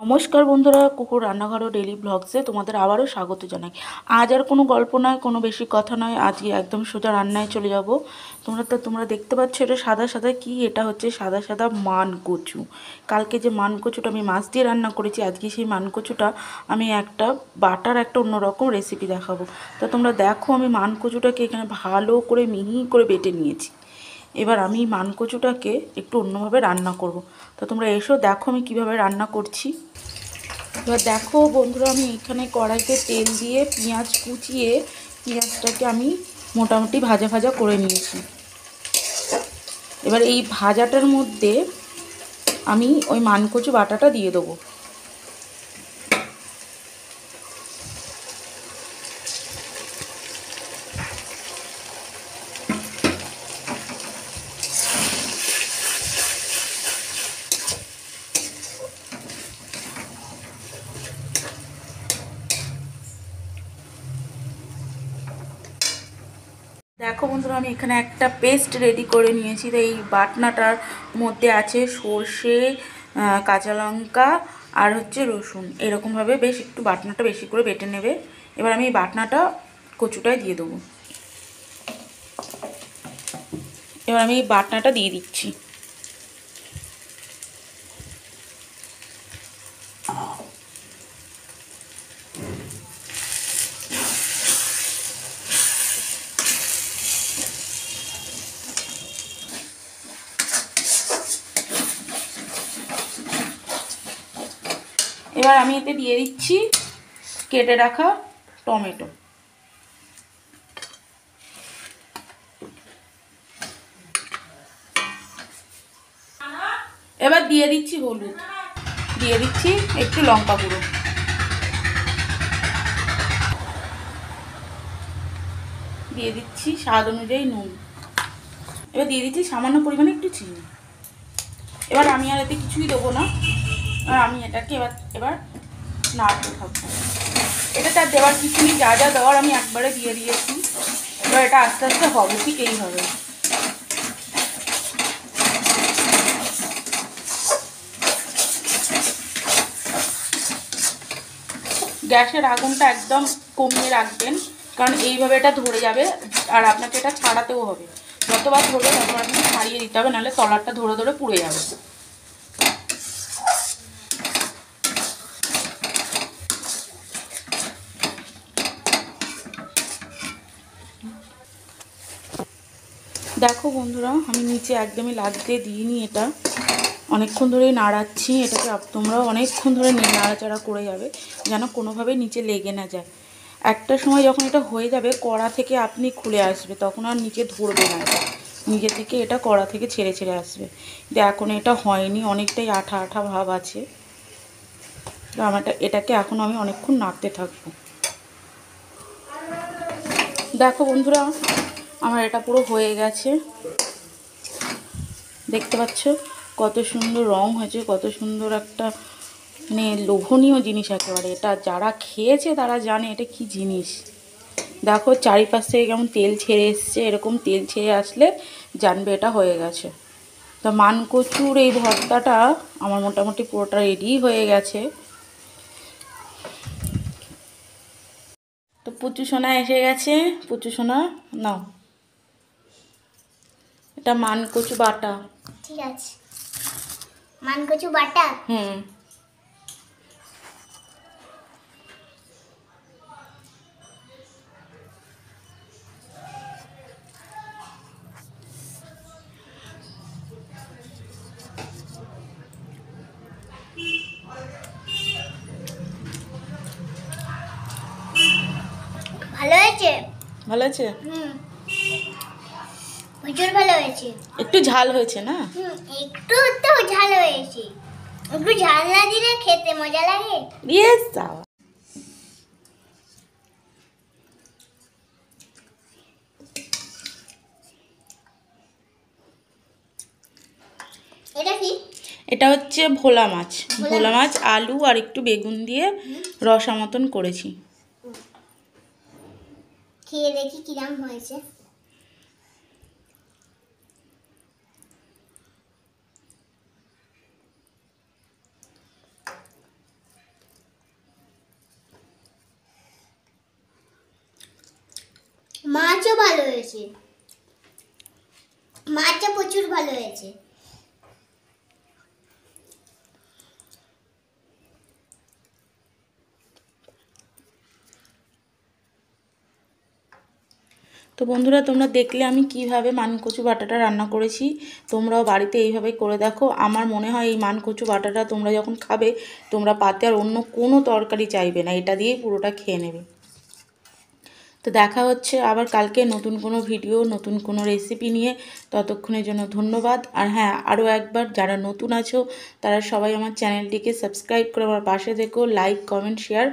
নমস্কার বন্ধুরা, কুকুর রান্নাঘর ও ডেইলি ব্লগসে তোমাদের আবারও স্বাগত জানাই। আজ আর কোনো গল্প নয়, কোনো বেশি কথা নয়, আজকে একদম সোজা রান্নায় চলে যাব। তোমরা দেখতে পাচ্ছ এটা সাদা সাদা কি, এটা হচ্ছে সাদা সাদা মান কচু। কালকে যে মান কচুটা আমি মাছ দিয়ে রান্না করেছি, আজকে সেই মান কচুটা আমি একটা বাটার একটা অন্যরকম রেসিপি দেখাবো। তা তোমরা দেখো, আমি মান কচুটাকে এখানে ভালো করে মিহি করে বেটে নিয়েছি। এবার আমি মানকচুটাকে একটু অন্যভাবে রান্না করব। তো তোমরা এসো দেখো আমি কিভাবে রান্না করছি। এবার দেখো বন্ধুরা, আমি এখানে কড়াইতে তেল দিয়ে পেঁয়াজ কুচিয়ে পেঁয়াজটাকে আমি মোটামুটি ভাজা ভাজা করে নিয়েছি। এবার এই ভাজাটার মধ্যে আমি ওই মানকচু বাটাটা দিয়ে দেবো। দেখো বন্ধুরা, আমি এখানে একটা পেস্ট রেডি করে নিয়েছি। তো এই বাটনাটার মধ্যে আছে সর্ষে, কাঁচা লঙ্কা আর হচ্ছে রসুন। এরকমভাবে বেশ একটু বাটনাটা বেশি করে বেটে নেবে। এবার আমি এই বাটনাটা কচুটায় দিয়ে দেবো। এবার আমি এই বাটনাটা দিয়ে দিচ্ছি। এবার আমি এতে দিয়ে দিচ্ছি কেটে রাখা টমেটো। এবার দিয়ে দিচ্ছি হলুদ, দিয়ে দিচ্ছি একটু লঙ্কা গুঁড়ো, দিয়ে দিচ্ছি স্বাদ অনুযায়ী নুন। এবার দিয়ে দিচ্ছি সামান্য পরিমাণে একটু চিনি। এবার আমি আর এতে কিছুই দেবো না, আর আমি এটাকে এবার নাড়তে থাকবো। এটাতে আর দেওয়ার কিছু নেই, যা যা দেওয়ার আমি একবারে দিয়ে দিয়েছি। এবার এটা আস্তে আস্তে হবে, ঠিক এইভাবে। গ্যাসের আগুনটা একদম কমিয়ে রাখবেন, কারণ এইভাবে এটা ধরে যাবে আর আপনাকে এটা ছাড়াতেও হবে। যতবার ধরবে ততবার আপনাকে ছাড়িয়ে দিতে হবে, নাহলে তলারটা ধরে ধরে পুড়ে যাবে। দেখো বন্ধুরা, আমি নিচে একদমই লাগতে দিইনি, এটা অনেকক্ষণ ধরেই নাড়াচ্ছি। এটাকে তোমরাও অনেকক্ষণ ধরে নাড়াচাড়া করে যাবে, যেন কোনোভাবে নিচে লেগে না যায়। একটা সময় যখন এটা হয়ে যাবে, কড়া থেকে আপনি খুলে আসবে, তখন আর নিচে ধরবে না, নিজে থেকে এটা কড়া থেকে ছেড়ে ছেড়ে আসবে। কিন্তু এখন এটা হয়নি, অনেকটাই আঠা আঠা ভাব আছে। তো এটাকে এখন আমি অনেকক্ষণ নাড়তে থাকবো। দেখো বন্ধুরা, আমার এটা পুরো হয়ে গেছে। দেখতে পাচ্ছ কত সুন্দর রং হয়েছে, কত সুন্দর একটা মানে লোভনীয় জিনিস একেবারে। এটা যারা খেয়েছে তারা জানে এটা কি জিনিস। দেখো চারিপাশ থেকে কেমন তেল ছেড়ে এসছে, এরকম তেল ছেড়ে আসলে জানবে এটা হয়ে গেছে। তো মানকচুর এই ভর্তাটা আমার মোটামুটি পুরোটা রেডি হয়ে গেছে। তো পুচু সোনা এসে গেছে। পুচু সোনা নাও, এটা মানকচু বাটা। ঠিক আছে, মানকচু বাটা। ভালো হয়েছে? ভালো আছে? প্রচুর ভালো হয়েছে। একটু ঝাল হয়েছে না? একটু তো ঝাল হয়েছে। একটু ঝাল না দিলে খেতে মজা লাগে। ইয়েস দাও। এটা কি? এটা হচ্ছে ভোলা মাছ। ভোলা মাছ আলু আর একটু বেগুন দিয়ে রসা মতন করেছি। খেয়ে দেখি কিরম হয়েছে। মাছও ভালো হয়েছে, মাছটা প্রচুর ভালো হয়েছে। তো বন্ধুরা, তোমরা দেখলে আমি কিভাবে মানকচু বাটাটা রান্না করেছি। তোমরাও বাড়িতে এইভাবে করে দেখো। আমার মনে হয় এই মানকচু বাটাটা তোমরা যখন খাবে, তোমরা পাতে আর অন্য কোনো তরকারি চাইবে না, এটা দিয়েই পুরোটা খেয়ে নেবে। তো দেখা হচ্ছে আবার কালকে নতুন কোনো ভিডিও, নতুন কোনো রেসিপি নিয়ে। ততক্ষণের জন্য ধন্যবাদ। আর হ্যাঁ, আরও একবার যারা নতুন আছো তারা সবাই আমার চ্যানেলটিকে সাবস্ক্রাইব করে আমার পাশে থেকো, লাইক, কমেন্ট, শেয়ার